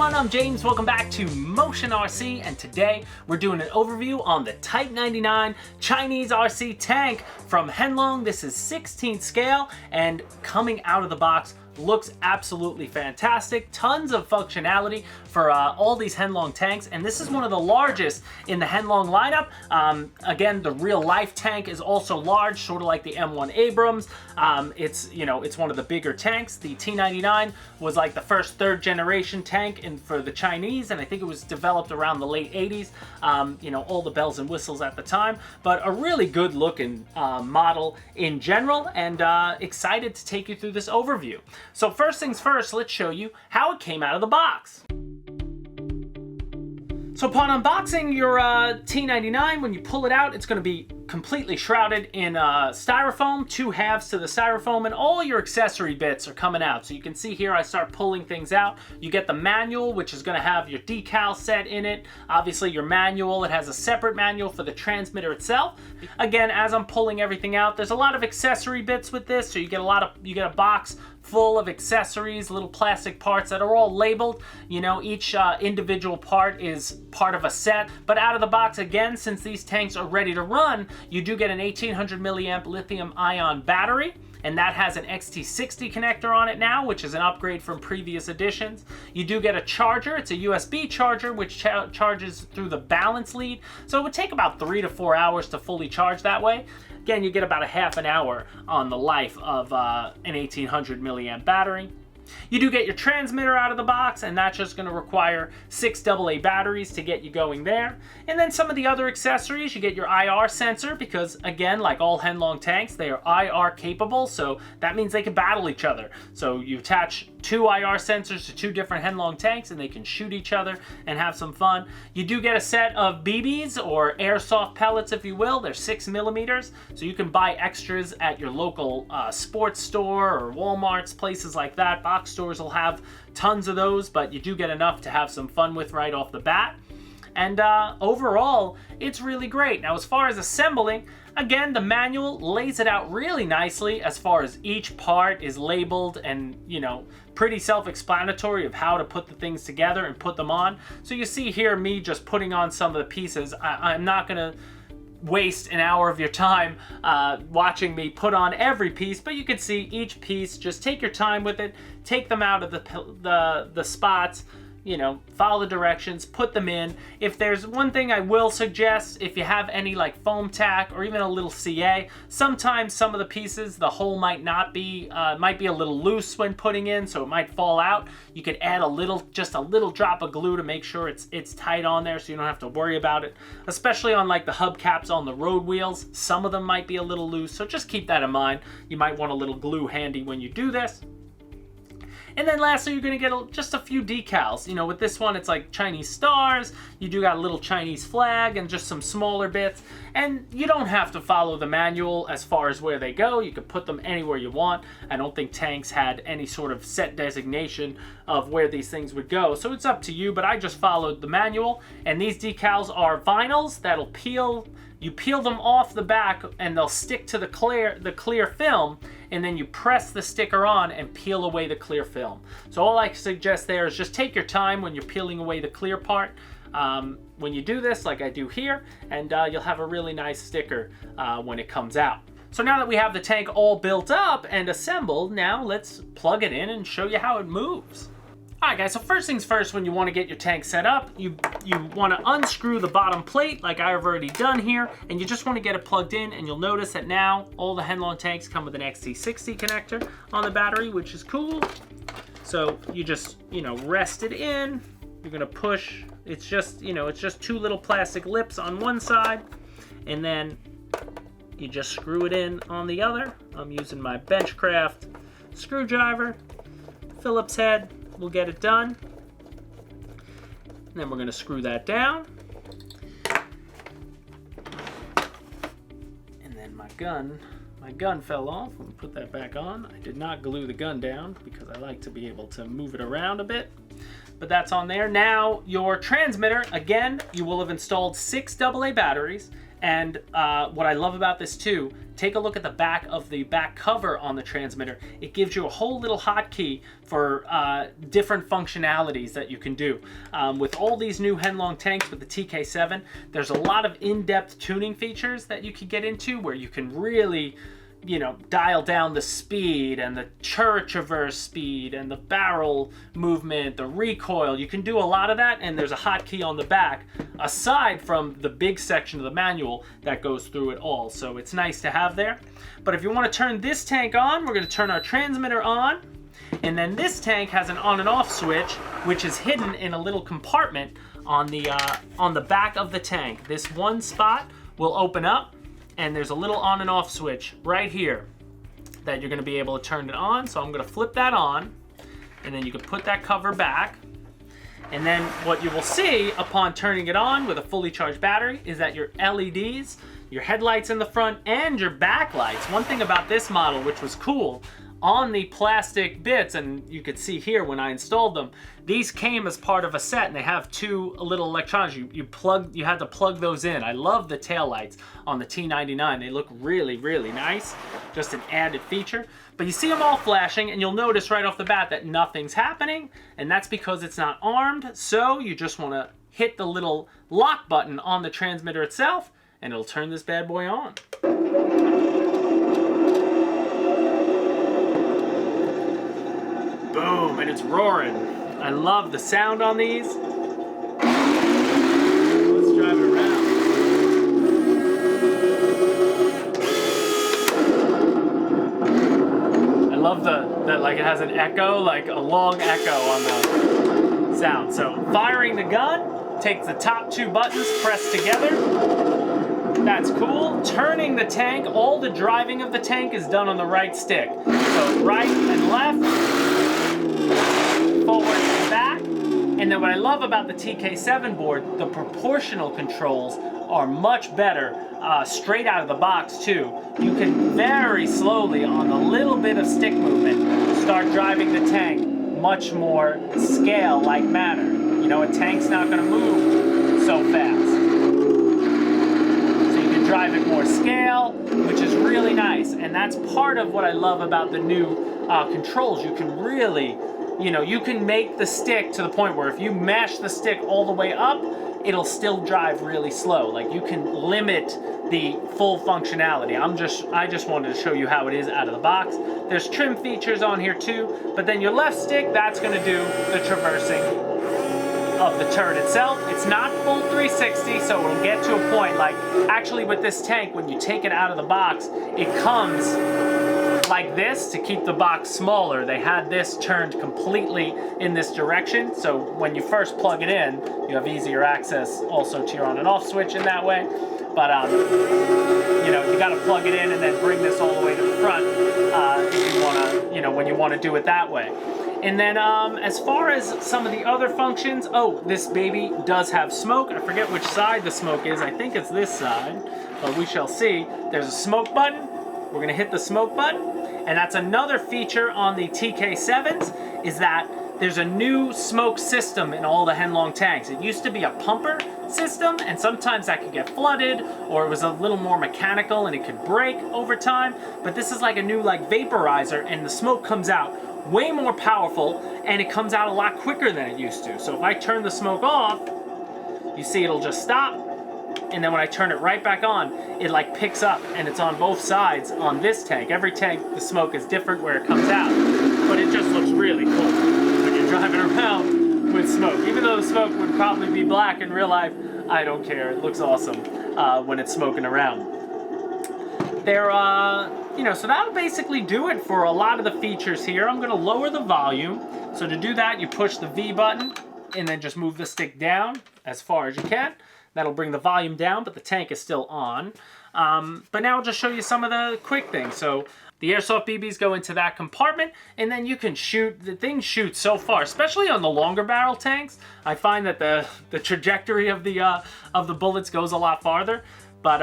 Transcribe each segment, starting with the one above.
everyone, I'm James. Welcome back to Motion RC, and today we're doing an overview on the Type 99 Chinese RC tank from Heng Long. This is 16th scale, and coming out of the box looks absolutely fantastic. Tons of functionality for all these Heng Long tanks, and this is one of the largest in the Heng Long lineup. Again, the real life tank is also large, sort of like the M1 Abrams. It's one of the bigger tanks. The T-99 was like the first third generation tank for the Chinese, and I think it was developed around the late 80s. All the bells and whistles at the time, but a really good looking model in general, and excited to take you through this overview. So first things first, let's show you how it came out of the box. So upon unboxing your T-99, when you pull it out, it's going to be completely shrouded in styrofoam, two halves to the styrofoam, and all your accessory bits are coming out. So you can see here I start pulling things out. You get the manual, which is going to have your decal set in it. Obviously your manual, it has a separate manual for the transmitter itself. Again, as I'm pulling everything out, there's a lot of accessory bits with this, so you get a box full of accessories, little plastic parts that are all labeled. Each individual part is part of a set, but out of the box, again, since these tanks are ready to run, you do get an 1800 milliamp lithium ion battery, and that has an XT60 connector on it now, which is an upgrade from previous editions. You do get a charger. It's a USB charger, which charges through the balance lead, so it would take about 3 to 4 hours to fully charge that way. Again, you get about a half an hour on the life of an 1800 milliamp battery. You do get your transmitter out of the box, and that's just going to require 6 AA batteries to get you going there. And then some of the other accessories, you get your IR sensor, because again, like all Heng Long tanks, they are IR capable, so that means they can battle each other. So you attach 2 IR sensors to 2 different Heng Long tanks, and they can shoot each other and have some fun. You do get a set of BBs, or airsoft pellets if you will. They're 6 millimeters, so you can buy extras at your local sports store or Walmart's, places like that. Box stores will have tons of those, but you do get enough to have some fun with right off the bat. And overall, it's really great. Now, as far as assembling, again, the manual lays it out really nicely as far as each part is labeled and, pretty self-explanatory of how to put the things together and put them on. So you see here me just putting on some of the pieces. I'm not going to waste an hour of your time watching me put on every piece, but you can see each piece. Just take your time with it, take them out of the spots, follow the directions, put them in. If there's one thing I will suggest, if you have any like foam tack or even a little CA, sometimes some of the pieces, the hole might not be, might be a little loose when putting in, so it might fall out. You could add just a little drop of glue to make sure it's tight on there, so you don't have to worry about it. Especially on like the hubcaps on the road wheels, some of them might be a little loose, so just keep that in mind. You might want a little glue handy when you do this. And then lastly, you're going to get just a few decals. With this one, it's like Chinese stars. You do got a little Chinese flag and just some smaller bits. And you don't have to follow the manual as far as where they go. You can put them anywhere you want. I don't think tanks had any sort of set designation of where these things would go. So it's up to you, but I just followed the manual. And these decals are vinyls that'll peel. You peel them off the back and they'll stick to the clear film, and then you press the sticker on and peel away the clear film. So all I suggest there is just take your time when you're peeling away the clear part. When you do this, like I do here, and you'll have a really nice sticker when it comes out. So now that we have the tank all built up and assembled, now let's plug it in and show you how it moves. Alright guys, so first things first, when you want to get your tank set up, you want to unscrew the bottom plate like I've already done here, and you just want to get it plugged in, and you'll notice that now all the Heng Long tanks come with an XT60 connector on the battery, which is cool. So you just, rest it in. You're going to push. It's just 2 little plastic lips on one side, and then you just screw it in on the other. I'm using my Benchcraft screwdriver, Phillips head. We'll get it done. And then we're going to screw that down. And then my gun fell off. Let me put that back on. I did not glue the gun down because I like to be able to move it around a bit. But that's on there. Now your transmitter, again, you will have installed 6 AA batteries. And what I love about this too, take a look at the back of the back cover on the transmitter. It gives you a whole little hotkey for different functionalities that you can do. With all these new Heng Long tanks with the TK7, there's a lot of in-depth tuning features that you can get into where you can really, you know, dial down the speed and the turret traverse speed and the barrel movement, the recoil. You can do a lot of that, and there's a hotkey on the back aside from the big section of the manual that goes through it all. So it's nice to have there. But if you want to turn this tank on, we're going to turn our transmitter on, and then this tank has an on and off switch, which is hidden in a little compartment on the back of the tank. This one spot will open up, and there's a little on and off switch right here that you're going to be able to turn it on. So I'm going to flip that on, and then you can put that cover back. And then what you will see upon turning it on with a fully charged battery is that your LEDs, your headlights in the front, and your backlights. One thing about this model, which was cool, on the plastic bits, and you could see here when I installed them, these came as part of a set, and they have two little electronics. You had to plug those in. I love the taillights on the T99. They look really, really nice. Just an added feature. But you see them all flashing, and you'll notice right off the bat that nothing's happening, and that's because it's not armed. So you just want to hit the little lock button on the transmitter itself, and it'll turn this bad boy on. Boom, and it's roaring. I love the sound on these. Let's drive it around. I love that like it has an echo, like a long echo on the sound. So firing the gun, take the top two buttons, press together. That's cool. Turning the tank, all the driving of the tank is done on the right stick. So right and left, forward and back. And then what I love about the TK7 board, the proportional controls are much better straight out of the box too. You can very slowly, on a little bit of stick movement, start driving the tank much more scale-like manner. You know, a tank's not going to move so fast. So you can drive it more scale, which is really nice. And that's part of what I love about the new controls. You can really, you know, you can make the stick to the point where if you mash the stick all the way up, it'll still drive really slow. Like, you can limit the full functionality. I just wanted to show you how it is out of the box. There's trim features on here too, but then your left stick, that's gonna do the traversing of the turret itself. It's not full 360, so it'll get to a point, like, actually with this tank, when you take it out of the box, it comes like this to keep the box smaller. They had this turned completely in this direction, so when you first plug it in, you have easier access also to your on and off switch in that way. But you know, you got to plug it in and then bring this all the way to the front if you want to, you know, when you want to do it that way. And then as far as some of the other functions, oh, this baby does have smoke. I forget which side the smoke is. I think it's this side, but we shall see. There's a smoke button. We're going to hit the smoke button. And that's another feature on the TK7s, is that there's a new smoke system in all the Heng Long tanks. It used to be a pumper system, and sometimes that could get flooded, or it was a little more mechanical and it could break over time. But this is like a new vaporizer, and the smoke comes out way more powerful, and it comes out a lot quicker than it used to. So if I turn the smoke off, you see it'll just stop. And then when I turn it right back on, it picks up, and it's on both sides on this tank. Every tank, the smoke is different where it comes out, but it just looks really cool when you're driving around with smoke. Even though the smoke would probably be black in real life, I don't care. It looks awesome when it's smoking around. There, you know, so that'll basically do it for a lot of the features here. I'm going to lower the volume. So to do that, you push the V button and then just move the stick down as far as you can. That'll bring the volume down, but the tank is still on. But now I'll just show you some of the quick things. So the airsoft BBs go into that compartment, and then you can shoot. The thing shoots so far, especially on the longer barrel tanks. I find that the trajectory of the bullets goes a lot farther. But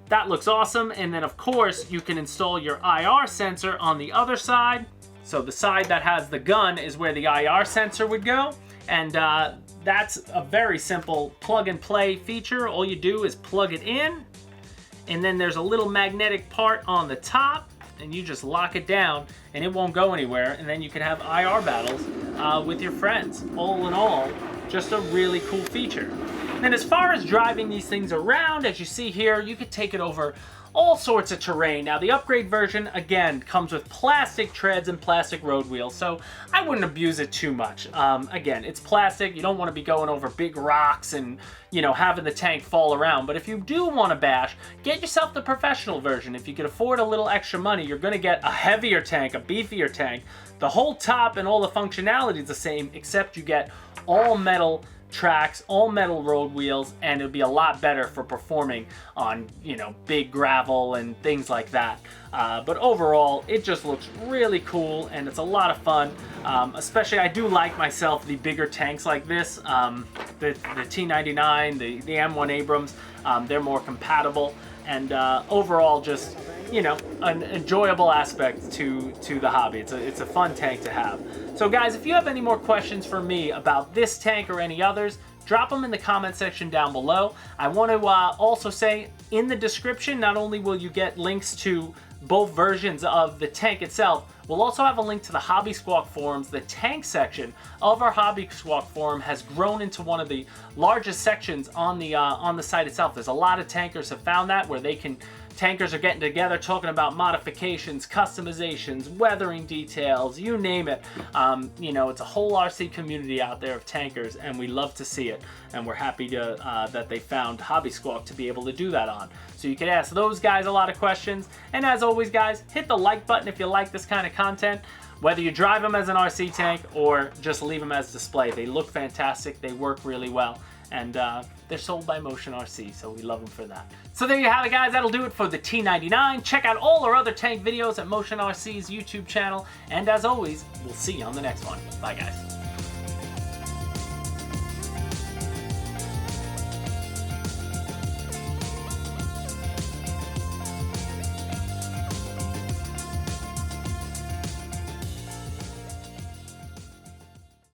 that looks awesome. And then of course you can install your IR sensor on the other side. So the side that has the gun is where the IR sensor would go. And that's a very simple plug and play feature. All you do is plug it in, and then there's a little magnetic part on the top, and you just lock it down and it won't go anywhere, and then you can have IR battles with your friends. All in all, just a really cool feature. And as far as driving these things around, as you see here, you could take it over all sorts of terrain. Now the upgrade version, again, comes with plastic treads and plastic road wheels, so I wouldn't abuse it too much. Again, it's plastic. You don't want to be going over big rocks and, you know, having the tank fall around. But if you do want to bash, get yourself the professional version. If you can afford a little extra money, you're going to get a heavier tank, a beefier tank. The whole top and all the functionality is the same, except you get all metal tracks, all metal road wheels, and it'll be a lot better for performing on, you know, big gravel and things like that. But overall, it just looks really cool, and it's a lot of fun. Especially, I do like myself the bigger tanks like this. The T-99, the M1 Abrams, they're more compatible, and overall, just, you know, an enjoyable aspect to the hobby. It's a fun tank to have. So guys, if you have any more questions for me about this tank or any others, drop them in the comment section down below. I want to also say, in the description, not only will you get links to both versions of the tank itself, we'll also have a link to the Hobby Squawk forums. The tank section of our Hobby Squawk forum has grown into one of the largest sections on the site itself. There's a lot of tankers have found that, where tankers are getting together talking about modifications, customizations, weathering details, you name it. You know, it's a whole RC community out there of tankers, and we love to see it. And we're happy to that they found Hobby Squawk to be able to do that on. So you can ask those guys a lot of questions. And as always, guys, hit the like button if you like this kind of content. Whether you drive them as an RC tank or just leave them as display, they look fantastic. They work really well. And they're sold by Motion RC, so we love them for that. So there you have it, guys. That'll do it for the T-99. Check out all our other tank videos at Motion RC's YouTube channel. And as always, we'll see you on the next one. Bye, guys.